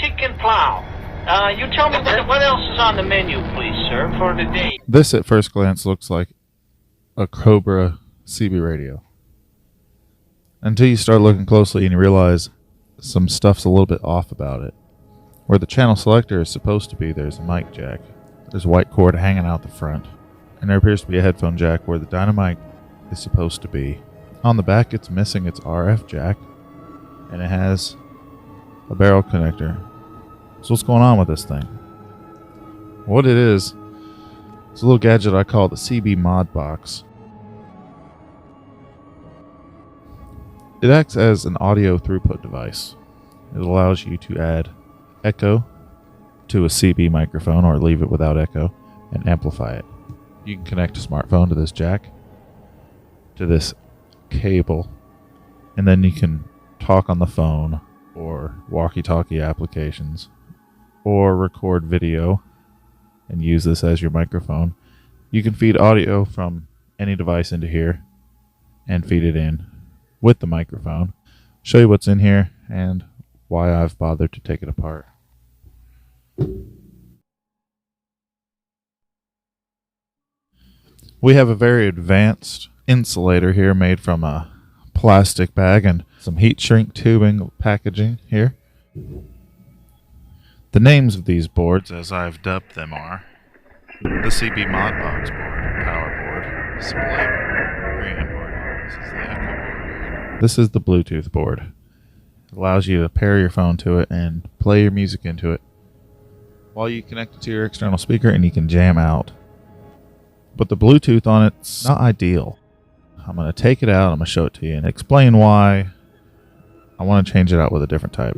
chicken plow. You tell me what else is on the menu, please, sir, for today. This at first glance looks like a Cobra CB radio. Until you start looking closely and you realize some stuff's a little bit off about it. Where the channel selector is supposed to be, there's a mic jack. There's a white cord hanging out the front. And there appears to be a headphone jack where the dynamic is supposed to be. On the back, it's missing its RF jack. And it has a barrel connector. So what's going on with this thing? What it is, it's a little gadget I call the CB mod box. It acts as an audio throughput device. It allows you to add echo to a CB microphone or leave it without echo and amplify it. You can connect a smartphone to this jack, to this cable, and then you can talk on the phone or walkie-talkie applications or record video and use this as your microphone. You can feed audio from any device into here and feed it in with the microphone. Show you what's in here and why I've bothered to take it apart. We have a very advanced insulator here made from a plastic bag and some heat shrink tubing packaging here. The names of these boards, as I've dubbed them, are the CB Mod Box board, power board, display board, green board. This is the echo board. This is the Bluetooth board. It allows you to pair your phone to it and play your music into it while you connect it to your external speaker, and you can jam out. But the Bluetooth on it's not ideal. I'm going to take it out, I'm going to show it to you and explain why I want to change it out with a different type.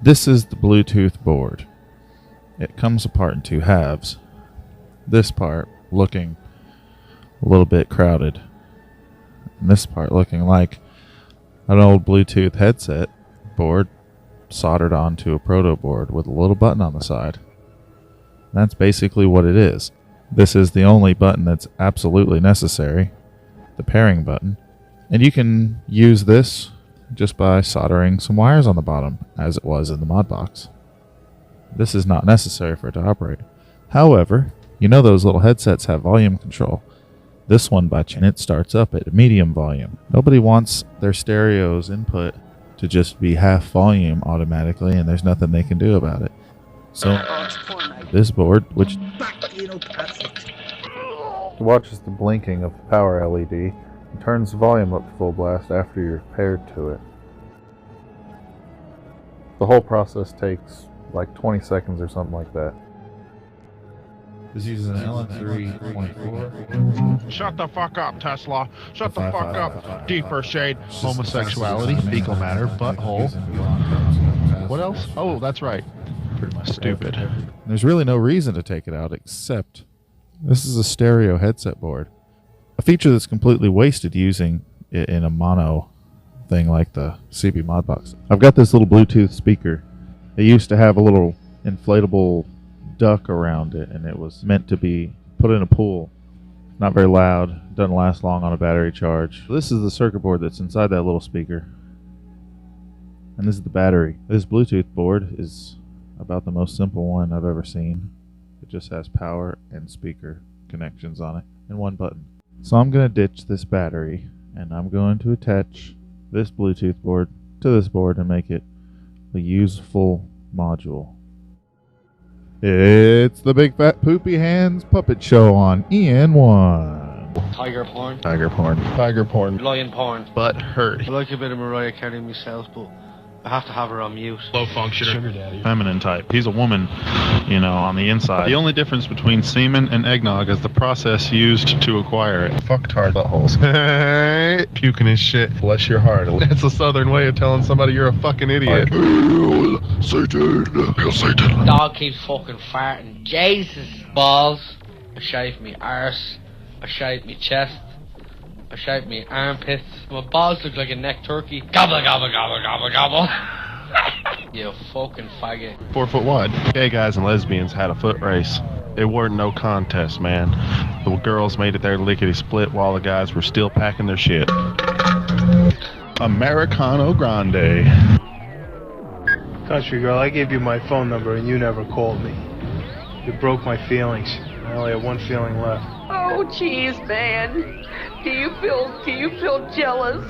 This is the Bluetooth board. It comes apart in two halves. This part looking a little bit crowded, and this part looking like an old Bluetooth headset board soldered onto a proto board with a little button on the side. That's basically what it is. This is the only button that's absolutely necessary, the pairing button. And you can use this just by soldering some wires on the bottom, as it was in the mod box. This is not necessary for it to operate. However, you know those little headsets have volume control. This one, by chance, it starts up at medium volume. Nobody wants their stereo's input to just be half volume automatically, and there's nothing they can do about it. So this board, which watches the blinking of the power LED and turns the volume up to full blast after you're paired to it. The whole process takes like 20 seconds or something like that. This uses an LM324. Shut the fuck up, Tesla. Shut the fuck up. Deeper shade, homosexuality, fecal matter, butthole. What else? Oh, that's right. Pretty much stupid. There's really no reason to take it out except this is a stereo headset board. A feature that's completely wasted using it in a mono thing like the CB mod box. I've got this little Bluetooth speaker. It used to have a little inflatable duck around it, and it was meant to be put in a pool. Not very loud, doesn't last long on a battery charge. This is the circuit board that's inside that little speaker, and this is the battery. This Bluetooth board is about the most simple one I've ever seen. It just has power and speaker connections on it and one button. So I'm going to ditch this battery, and I'm going to attach this Bluetooth board to this board and make it a useful module. It's the Big Fat Poopy Hands Puppet Show on EN1. Tiger porn. Tiger porn. Tiger porn. Lion porn. Butt hurt. I like a bit of Mariah Carey myself, but I have to have her on mute. Low functioner. Sugar daddy. Feminine type. He's a woman, you know, on the inside. The only difference between semen and eggnog is the process used to acquire it. Fucktard buttholes. Hey, puking his shit. Bless your heart. It's a southern way of telling somebody you're a fucking idiot. Hail Satan! Hail Satan! Dog keeps fucking farting. Jesus. Balls. I shave me arse. I shave me chest. I shave me armpits. My balls look like a neck turkey. Gobble, gobble, gobble, gobble, gobble. You fucking faggot. 4 foot wide. Gay guys and lesbians had a foot race. It weren't no contest, man. The girls made it there lickety split while the guys were still packing their shit. Americano Grande. Country girl, I gave you my phone number and you never called me. You broke my feelings. I only have one feeling left. Oh, geez, man. Do you feel jealous?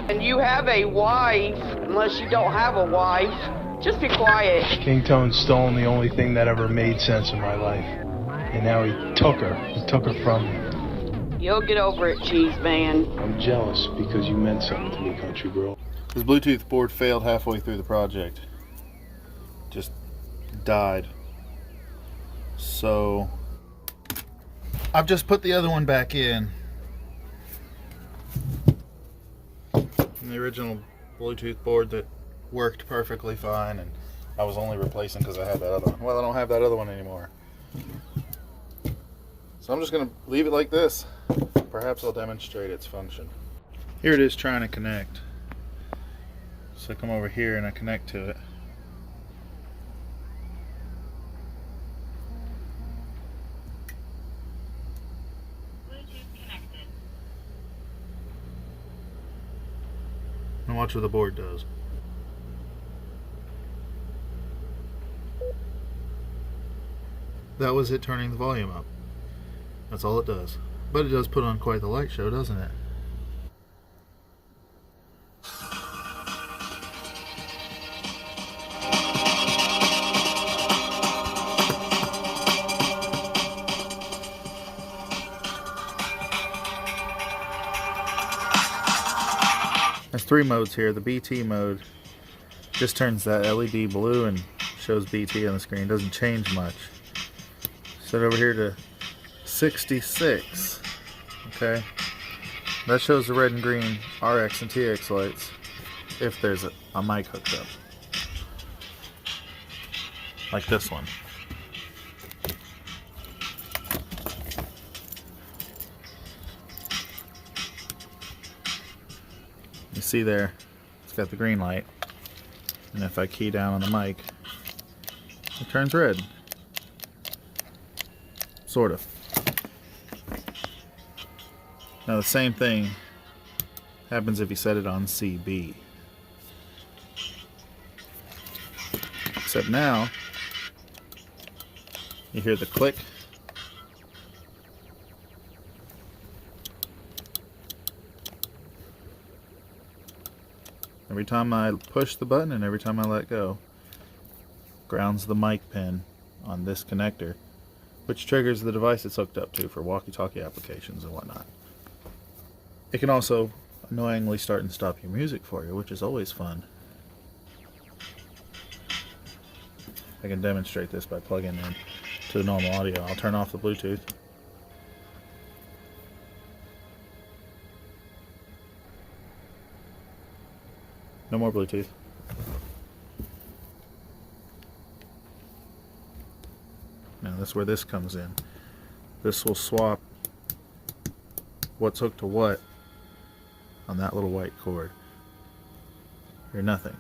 And you have a wife, unless you don't have a wife. Just be quiet. King Tone's stolen the only thing that ever made sense in my life. And now he took her. He took her from me. You'll get over it, cheese man. I'm jealous because you meant something to me, country girl. His Bluetooth board failed halfway through the project. Just died. So I've just put the other one back in. And the original Bluetooth board that worked perfectly fine, and I was only replacing because I had that other one. Well, I don't have that other one anymore. So I'm just going to leave it like this. Perhaps I'll demonstrate its function. Here it is trying to connect. So I come over here and I connect to it. And watch what the board does. That was it turning the volume up. That's all it does. But it does put on quite the light show, doesn't it? There's three modes here. The BT mode just turns that LED blue and shows BT on the screen. Doesn't change much. Set over here to 66. Okay. That shows the red and green RX and TX lights if there's a mic hooked up. Like this one. You see there, it's got the green light, and if I key down on the mic, it turns red. Sort of. Now the same thing happens if you set it on CB. Except now, you hear the click. Every time I push the button and every time I let go, grounds the mic pin on this connector, which triggers the device it's hooked up to for walkie-talkie applications and whatnot. It can also annoyingly start and stop your music for you, which is always fun. I can demonstrate this by plugging in to the normal audio. I'll turn off the Bluetooth. No more Bluetooth. Now that's where this comes in. This will swap what's hooked to what on that little white cord. Hear nothing.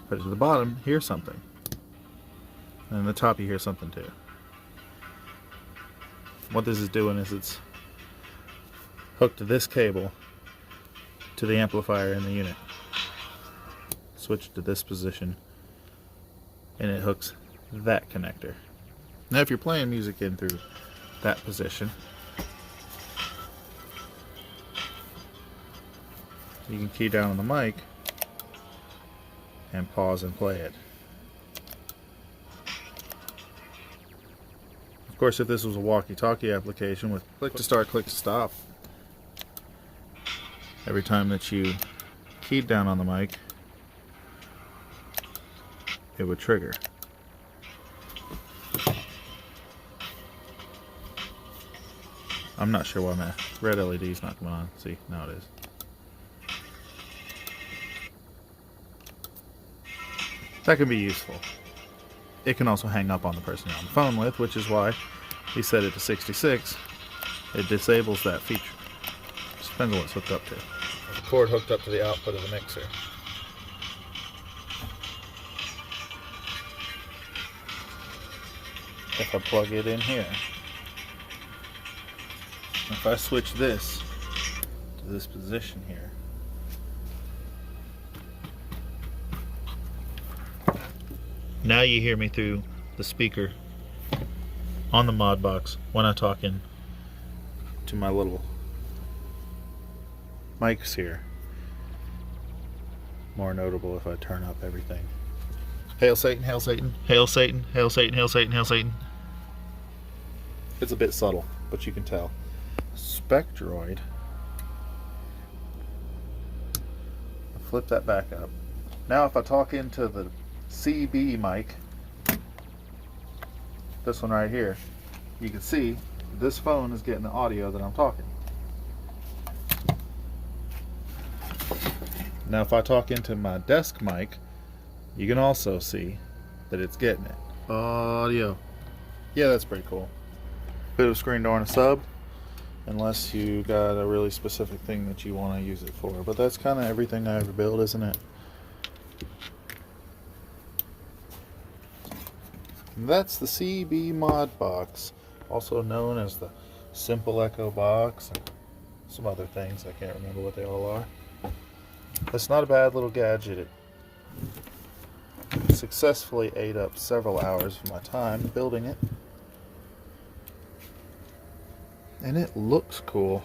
Put it to the bottom, hear something. And at the top you hear something too. What this is doing is it's hooked to this cable to the amplifier in the unit. Switch to this position and it hooks that connector. Now if you're playing music in through that position, you can key down on the mic and pause and play it. Of course, if this was a walkie-talkie application with click to start, click to stop, every time that you keyed down on the mic, it would trigger. I'm not sure why my red LED is not coming on. See, now it is. That can be useful. It can also hang up on the person you're on the phone with, which is why we set it to 66. It disables that feature. Just depends on what it's hooked up to. The cord hooked up to the output of the mixer. If I plug it in here, if I switch this to this position here, Now you hear me through the speaker on the mod box when I talk in to my little mics here. More notable if I turn up everything. Hail Satan, hail Satan, hail Satan, hail Satan, hail Satan, hail Satan. It's a bit subtle, but you can tell. Spectroid. Flip that back up. Now if I talk into the CB mic, this one right here, you can see this phone is getting the audio that I'm talking. Now if I talk into my desk mic, you can also see that it's getting it. Audio. Yeah, that's pretty cool. Bit of screen door and a sub, unless you got a really specific thing that you want to use it for. But that's kind of everything I ever build, isn't it? And that's the CB mod box, also known as the Simple Echo box and some other things. I can't remember what they all are. It's not a bad little gadget. It successfully ate up several hours of my time building it. And it looks cool.